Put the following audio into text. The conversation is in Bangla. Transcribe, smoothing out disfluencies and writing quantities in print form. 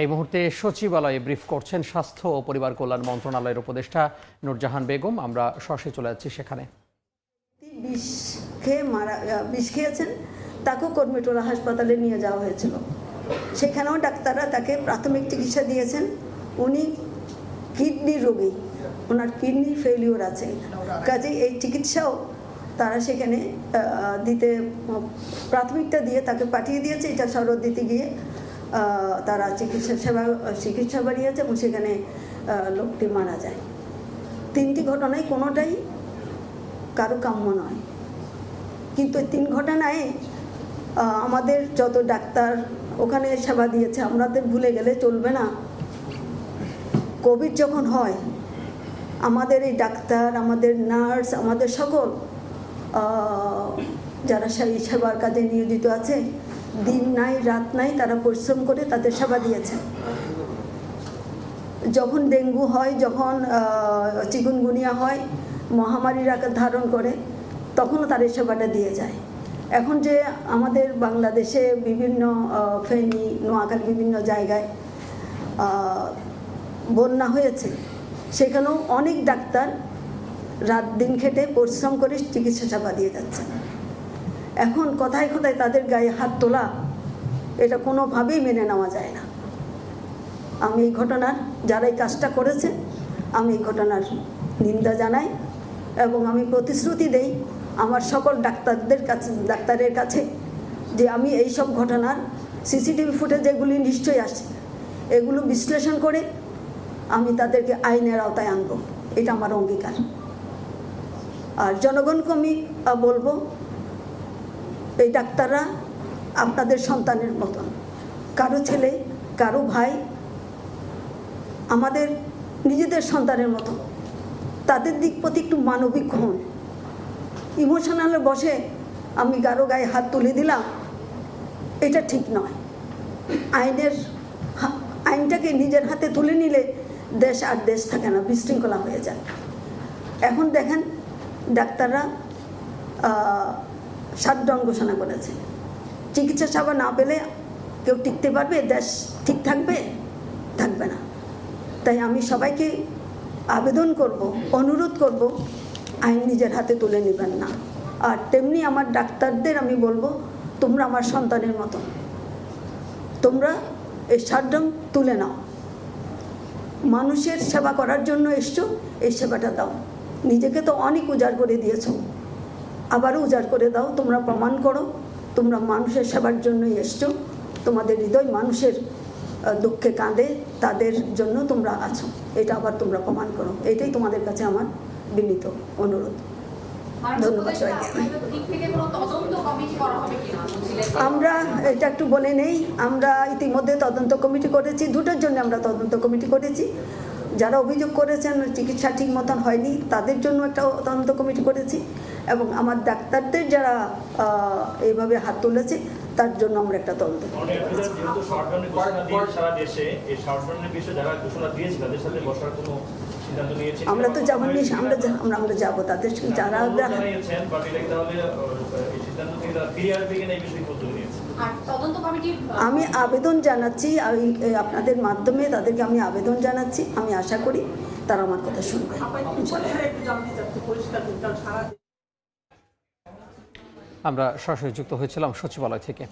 এই মুহূর্তে সচিবালয়ে ব্রিফ করছেন স্বাস্থ্য ও পরিবার কল্যাণ মন্ত্রণালয়ের উপদেষ্টা নূরজাহান বেগম। আমরা সরাসরি চলে যাচ্ছি সেখানে। বিষ খেয়েছেন, তাকেও কর্মীটোলা হাসপাতালে নিয়ে যাওয়া হয়েছিল। সেখানেও ডাক্তাররা তাকে প্রাথমিক চিকিৎসা দিয়েছেন। উনি কিডনি রোগী, ওনার কিডনি ফেলিওর আছে, কাজে এই চিকিৎসাও তারা সেখানে দিতে প্রাথমিকটা দিয়ে তাকে পাঠিয়ে দিয়েছে। এটা শরৎ দিতে গিয়ে তারা চিকিৎসা বাড়িয়েছে এবং সেখানে লোকটি মারা যায়। তিনটি ঘটনায় কোনোটাই কারো কাম্য নয়, কিন্তু এই তিন ঘটনায় আমাদের যত ডাক্তার ওখানে সেবা দিয়েছে আমাদের ভুলে গেলে চলবে না। কোভিড যখন হয় আমাদের এই ডাক্তার, আমাদের নার্স, আমাদের সকল যারা সেই সেবার কাজে নিয়োজিত আছে, দিন নাই রাত নাই তারা পরিশ্রম করে তাদের সেবা দিয়েছেন। যখন ডেঙ্গু হয়, যখন চিকুনগুনিয়া হয়, মহামারীর আকার ধারণ করে, তখনও তার এই সেবাটা দিয়ে যায়। এখন যে আমাদের বাংলাদেশে বিভিন্ন ফেনী, নোয়াখালী বিভিন্ন জায়গায় বন্যা হয়েছে, সেখানেও অনেক ডাক্তার রাত দিন খেটে পরিশ্রম করে চিকিৎসা সেবা দিয়ে যাচ্ছে। এখন কথায় কথায় তাদের গায়ে হাত তোলা, এটা কোনোভাবেই মেনে নেওয়া যায় না। আমি এই ঘটনার, যারা এই কাজটা করেছে, আমি এই ঘটনার নিন্দা জানাই এবং আমি প্রতিশ্রুতি দেই আমার সকল ডাক্তারের কাছে যে আমি এই সব ঘটনার সিসিটিভি ফুটেজ যেগুলি নিশ্চয়ই আসছে, এগুলো বিশ্লেষণ করে আমি তাদেরকে আইনের আওতায় আনবো, এটা আমার অঙ্গীকার। আর জনগণকে আমি বলবো, এই ডাক্তাররা আপনাদের সন্তানের মতন, কারো ছেলে, কারো ভাই, আমাদের নিজেদের সন্তানের মতো। তাদের দিক প্রতি একটু মানবিক হন। ইমোশনালে বসে আমি কারো গায়ে হাত তুলে দিলাম, এটা ঠিক নয়। আইনটাকে নিজের হাতে তুলে নিলে দেশ আর দেশ থাকে না, বিশৃঙ্খলা হয়ে যায়। এখন দেখেন ডাক্তাররা শাটডাউন ঘোষণা করেছে। চিকিৎসা সেবা না পেলে কেউ টিকতে পারবে? দেশ ঠিক থাকবে? থাকবে না। তাই আমি সবাইকে আবেদন করব, অনুরোধ করব, আইন নিজের হাতে তুলে নেবেন না। আর তেমনি আমার ডাক্তারদের আমি বলবো, তোমরা আমার সন্তানের মতো, তোমরা এই শাটডাউন তুলে নাও। মানুষের সেবা করার জন্য এসছো, এই সেবাটা দাও। নিজেকে তো অনেক উজাড় করে দিয়েছো, আবারও উজাড় করে দাও। তোমরা প্রমাণ করো তোমরা মানুষের সেবার জন্যই এসছো। তোমাদের হৃদয় মানুষের দুঃখে কাঁদে, তাদের জন্য তোমরা আছো, এটা আবার তোমরা প্রমাণ করো। এটাই তোমাদের কাছে আমার বিনীত অনুরোধ। ধন্যবাদ সবাইকে। আমরা এটা একটু বলে নেই, আমরা ইতিমধ্যে তদন্ত কমিটি করেছি, দুটোর জন্য আমরা তদন্ত কমিটি করেছি। যারা অভিযোগ করেছেন চিকিৎসা ঠিক মতন হয়নি, তাদের জন্য একটা তদন্ত কমিটি করেছি, এবং আমার ডাক্তারদের যারা এইভাবে হাত তুলেছে তার জন্য আমরা একটা তদন্ত আমরা তো যাবো, আমরা যাবো তাদের যারা। আমি আবেদন জানাচ্ছি, আপনাদের মাধ্যমে তাদেরকে আমি আবেদন জানাচ্ছি। আমি আশা করি তারা আমার কথা শুনবে। আমরা সরাসরি যুক্ত হয়েছিলাম সচিবালয় থেকে।